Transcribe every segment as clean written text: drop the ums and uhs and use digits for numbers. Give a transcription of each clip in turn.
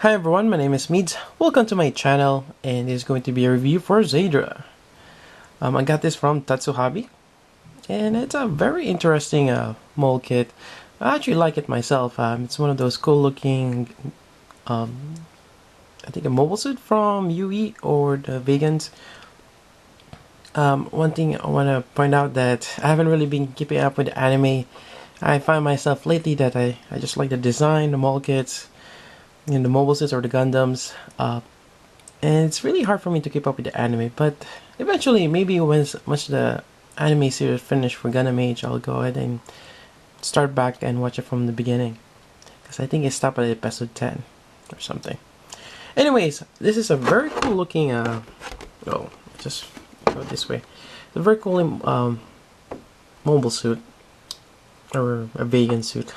Hi everyone, my name is Meads. Welcome to my channel, and this is going to be a review for Zeydra. I got this from Tatsuhobby, and it's a very interesting mold kit. I actually like it myself. It's one of those cool looking, I think a mobile suit from UE or the Vegans. One thing I want to point out that I haven't really been keeping up with the anime. I find myself lately that I just like the design, the mold kits, in the mobile suits or the Gundams, and it's really hard for me to keep up with the anime. But eventually, maybe once the anime series finish for Gundam Age, I'll go ahead and start back and watch it from the beginning, because I think it stopped at episode 10 or something. Anyways, this is a very cool looking. Just go this way. It's a very cool mobile suit, or a vegan suit.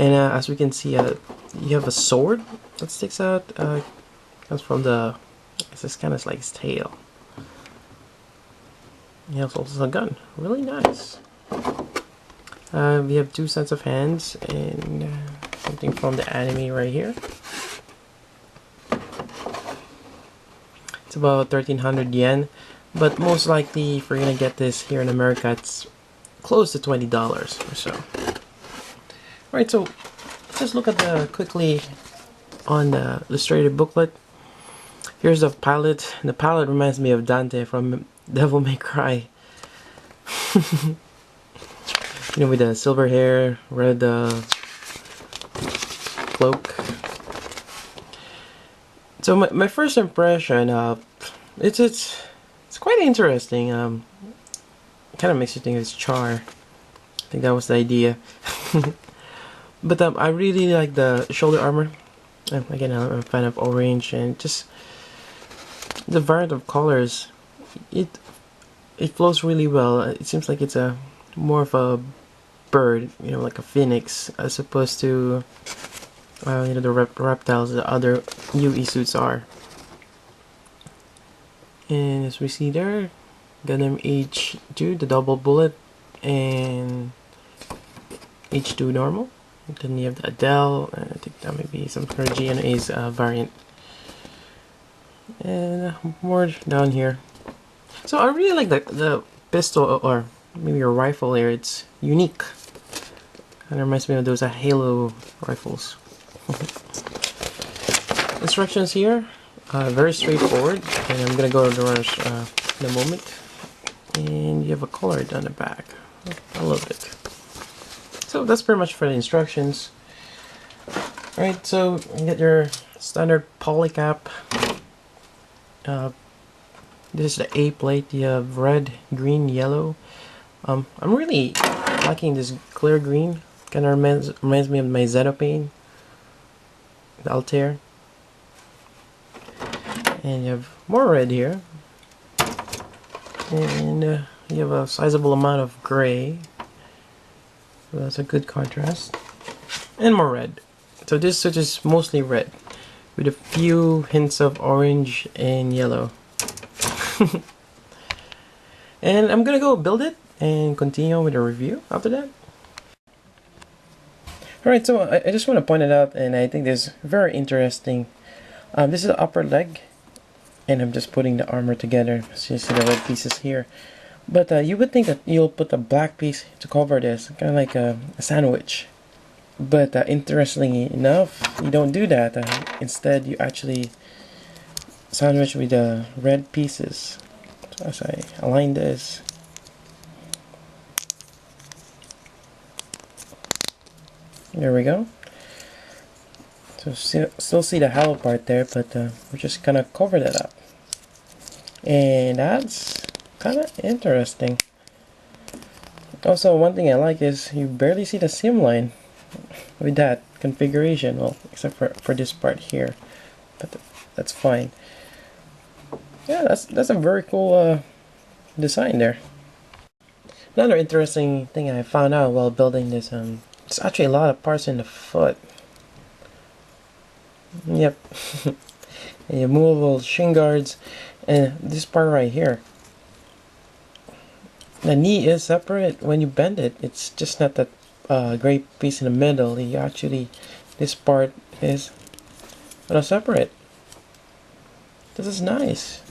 And as we can see, you have a sword that sticks out. Comes from this kind of like his tail. He has also a gun. Really nice. We have two sets of hands and something from the anime right here. It's about 1,300 yen, but most likely if we're gonna get this here in America, it's close to $20 or so. Right, so let's just look at quickly on the illustrated booklet. Here's the palette. The palette reminds me of Dante from Devil May Cry. You know, with the silver hair, red cloak. So my first impression, it's quite interesting. Kind of makes you think it's Char. I think that was the idea. But I really like the shoulder armor. Again, I'm a fan of orange, and just the variant of colors. It flows really well. It seems like it's more of a bird, you know, like a phoenix, as opposed to you know, the reptiles the other UE suits are. And as we see there, Gundam H2, the double bullet, and H2 normal. Then you have the Adele, I think that might be some kind of GNA's variant. And more down here. So I really like the pistol, or maybe a rifle here. It's unique. Kind of reminds me of those Halo rifles. Instructions here, very straightforward. And I'm gonna go to the rush in a moment. And you have a collar down the back. I love it. So that's pretty much for the instructions. Alright, so you get your standard polycap. This is the A plate. You have red, green, yellow. I'm really liking this clear green. Kind of reminds me of my Zetopane, the Altair. And you have more red here. And you have a sizable amount of gray. So that's a good contrast. And more red. So this suit is mostly red, with a few hints of orange and yellow. And I'm gonna go build it and continue with the review after that. Alright, so I just want to point it out, and I think this is very interesting. This is the upper leg, and I'm just putting the armor together. So you see the red pieces here. But you would think that you'll put a black piece to cover this, kind of like a sandwich. But interestingly enough, you don't do that. Instead, you actually sandwich with the red pieces. So as I align this, there we go. So still see the hollow part there, but we're just gonna cover that up. And that's kind of interesting. Also, one thing I like is you barely see the seam line with that configuration. Well, except for this part here, but that's fine. Yeah, that's a very cool design there. Another interesting thing I found out while building this, there's actually a lot of parts in the foot. Yep. And your movable Shin Guards, and this part right here. The knee is separate. When you bend it, it's just not that gray piece in the middle. You actually, this part is separate. This is nice.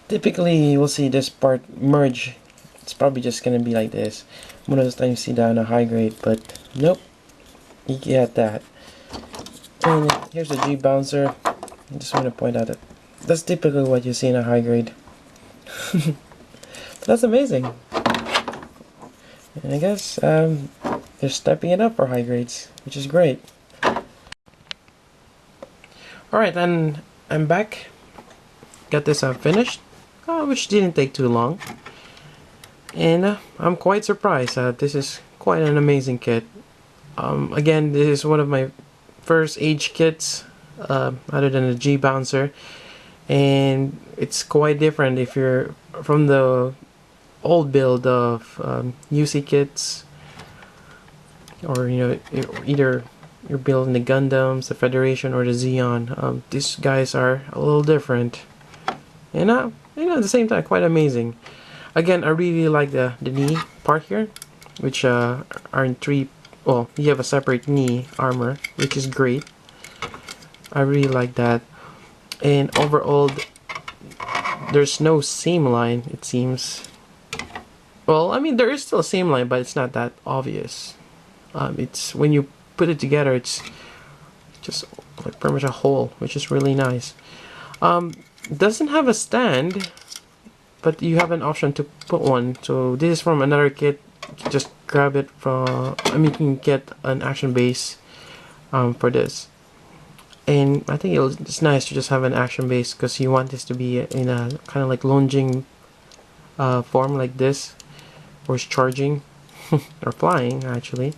Typically, you will see this part merge. It's probably just gonna be like this. One of those times you see that on a high grade, but nope, you get that. And here's the G bouncer. I just want to point out that that's typically what you see in a high grade. That's amazing. And I guess they're stepping it up for high grades, which is great. Alright, and I'm back. Got this finished, which didn't take too long. And I'm quite surprised. This is quite an amazing kit. Again, this is one of my first age kits, other than the G bouncer. And it's quite different if you're from the old build of UC kits, or either you're building the Gundams, the Federation, or the Zeon. These guys are a little different, and at the same time quite amazing. Again, I really like the knee part here, which are in three. Well, you have a separate knee armor, which is great. I really like that. And overall, there's no seam line, it seems. Well, I mean, there is still a seam line, but it's not that obvious. It's when you put it together, it's just like pretty much a hole, which is really nice. Doesn't have a stand, but you have an option to put one. So this is from another kit. You can just grab it from. I mean, you can get an action base for this. And I think it's nice to just have an action base, because you want this to be in a kind of like lunging form like this, or it's charging or flying actually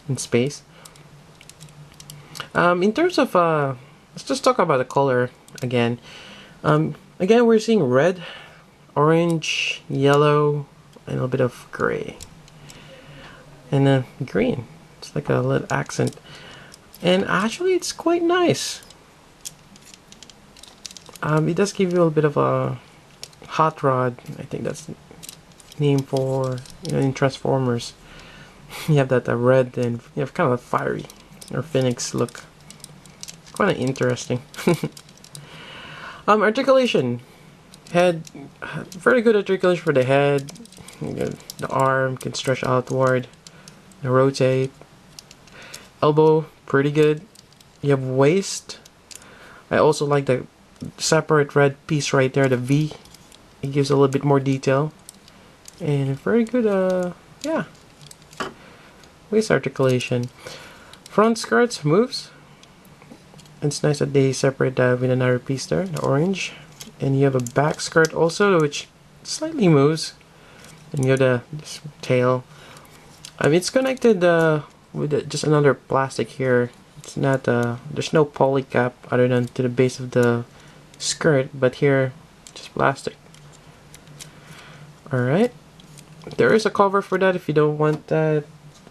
in space. In terms of let's just talk about the color again. Again, we're seeing red, orange, yellow, and a little bit of gray, and then green. It's like a little accent. And actually, it's quite nice. It does give you a little bit of a hot rod. I think that's the name for, in Transformers. You have that red, and you have kind of a fiery or phoenix look. Kind of interesting. Articulation. Head, very good articulation for the head. The arm can stretch outward and rotate. Elbow, pretty good. You have waist. I also like the separate red piece right there, the V. It gives a little bit more detail. And very good, yeah, waist articulation. Front skirts moves. It's nice that they separate that with another piece there, the orange. And you have a back skirt also, which slightly moves. And you have this tail. It's connected with just another plastic here. It's not there's no poly cap other than to the base of the skirt, but here just plastic. Alright, there is a cover for that if you don't want that.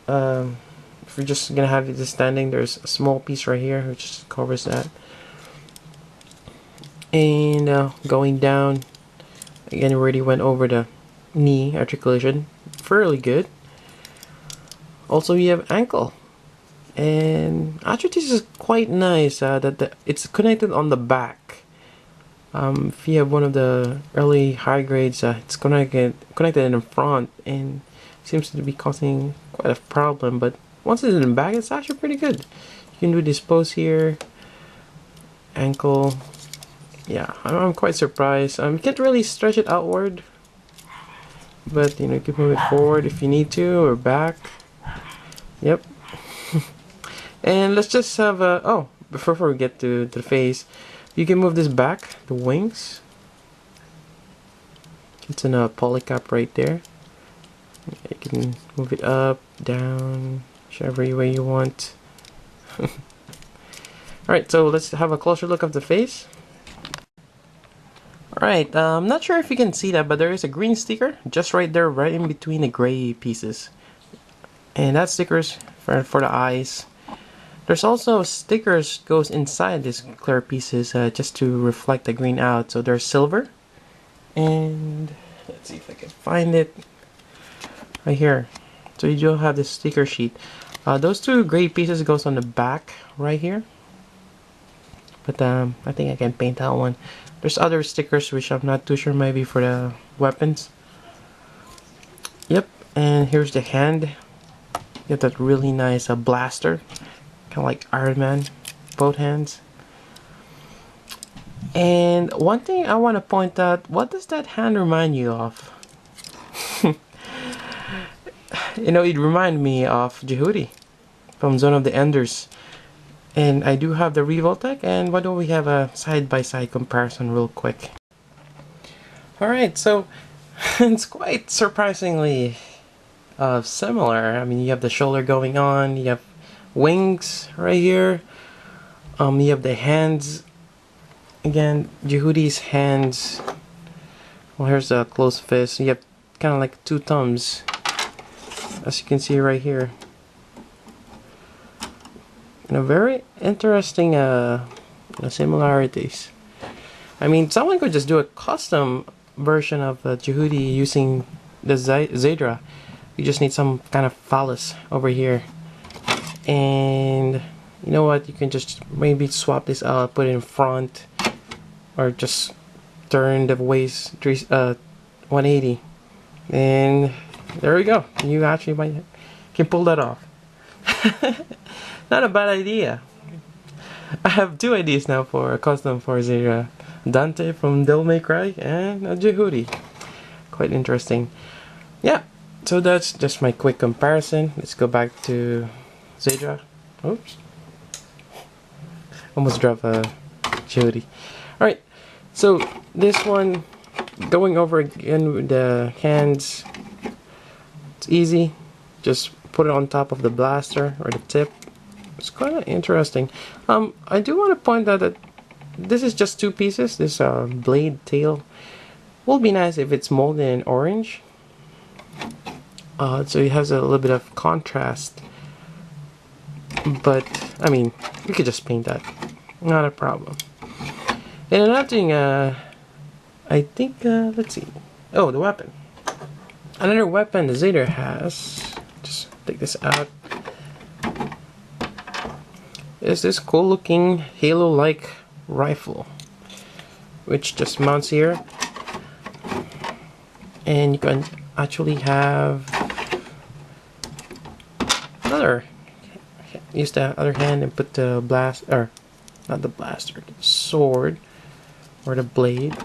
If you're just gonna have it just standing, there's a small piece right here which just covers that. And going down again, we already went over the knee articulation, fairly good. Also, you have ankle, and actually this is quite nice that it's connected on the back. If you have one of the early high grades, it's connected in the front, and seems to be causing quite a problem. But once it's in the back, it's actually pretty good. You can do this pose here, ankle. Yeah, I'm quite surprised. You can't really stretch it outward, but you can move it forward if you need to, or back. Yep. And let's just have a before we get to the face, you can move this back, the wings. It's in a poly cap right there. You can move it up, down, whichever way you want. Alright, so let's have a closer look of the face. Alright, I'm not sure if you can see that, but there is a green sticker just right there, right in between the gray pieces. And that sticker's for the eyes. There's also stickers goes inside these clear pieces just to reflect the green out. So there's silver, and let's see if I can find it right here. So you do have this sticker sheet. Those two gray pieces goes on the back right here. but I think I can paint that one. There's other stickers which I'm not too sure, maybe for the weapons. Yep, and here's the hand. You get that really nice blaster, kind of like Iron Man, both hands. And one thing I want to point out, what does that hand remind you of? You know, it reminded me of Jehudi from Zone of the Enders. And I do have the Revoltech, and why don't we have a side-by-side comparison real quick. Alright, so it's quite surprisingly similar. I mean, you have the shoulder going on, you have wings right here, you have the hands. Again, Jehudi's hands, well, here's a closed fist. You have kind of like two thumbs, as you can see right here. And a very interesting similarities. I mean, someone could just do a custom version of Jehudi using the Zeydra. You just need some kind of phallus over here. And you know what? You can just maybe swap this out, put it in front, or just turn the waist 180. And there we go. You actually can pull that off. Not a bad idea. I have two ideas now for a custom for Zeydra. Dante from Devil May Cry and a Jehudi. Quite interesting. Yeah, so that's just my quick comparison. Let's go back to Zeydra. Oops. Almost dropped a Jehudi. Alright, so this one, going over again with the hands, it's easy. Just put it on top of the blaster or the tip. It's kind of interesting. I do want to point out that this is just two pieces. This blade tail will be nice if it's molded in orange. So it has a little bit of contrast. But I mean, you could just paint that. Not a problem. And another thing, I think, let's see. Oh, the weapon. Another weapon the Zeydra has. Just take this out. Is this cool looking Halo-like rifle, which just mounts here, and you can actually have another. Use the other hand and put the blast, or not the blaster, the sword or the blade,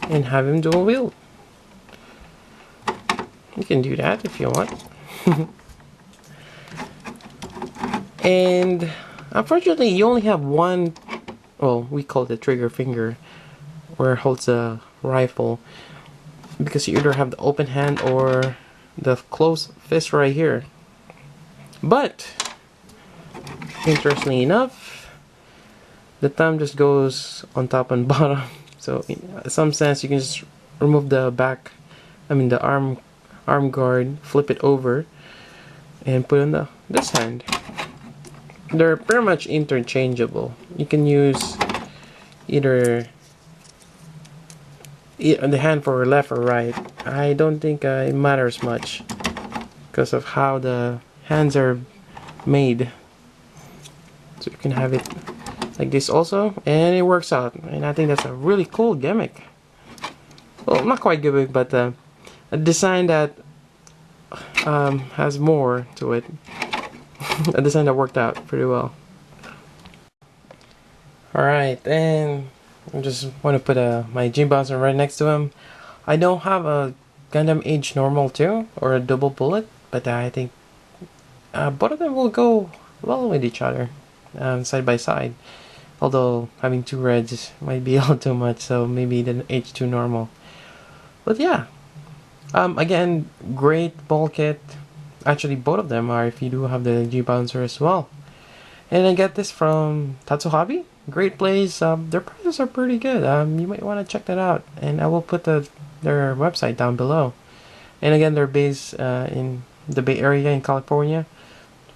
and have him dual wield. You can do that if you want. And unfortunately, you only have one, well, we call it the trigger finger, where it holds the rifle, because you either have the open hand or the closed fist right here. But interestingly enough, the thumb just goes on top and bottom. So in some sense, you can just remove the back, the arm guard, flip it over, and put on this hand. They're pretty much interchangeable. You can use either the hand for left or right. I don't think it matters much because of how the hands are made. So you can have it like this also, and it works out. And I think that's a really cool gimmick. Well, not quite gimmick, but a design that has more to it. A design that worked out pretty well. Alright, and I just want to put my Gene Bouncer right next to him. I don't have a Gundam Age Normal 2 or a double bullet, but I think both of them will go well with each other, side by side. Although having two reds might be a little too much, so maybe the H2 normal. But yeah, again, great ball kit. Actually, both of them are if you do have the G Bouncer as well. And I get this from Tatsuhobby. Great place. Their prices are pretty good. You might want to check that out. And I will put their website down below. And again, they're based in the Bay Area in California,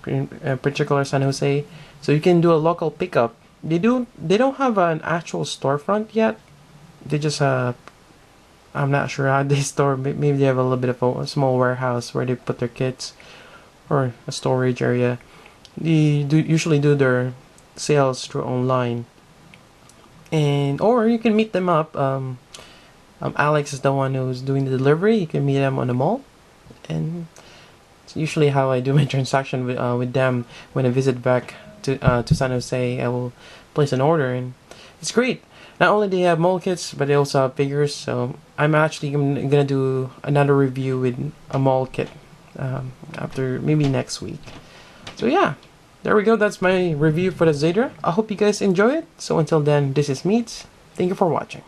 in particular San Jose. So you can do a local pickup. They don't have an actual storefront yet. They just I'm not sure how they store. Maybe they have a little bit of a small warehouse where they put their kits, or a storage area. They usually do their sales through online. and or you can meet them up. Alex is the one who's doing the delivery. You can meet them on the mall, and it's usually how I do my transaction with them when I visit back to San Jose. I will place an order, and it's great. Not only do they have mall kits, but they also have figures. So I'm actually gonna do another review with a mall kit after maybe next week. So yeah, there we go. That's my review for the Zeydra. I hope you guys enjoy it. So until then, this is Meads. Thank you for watching.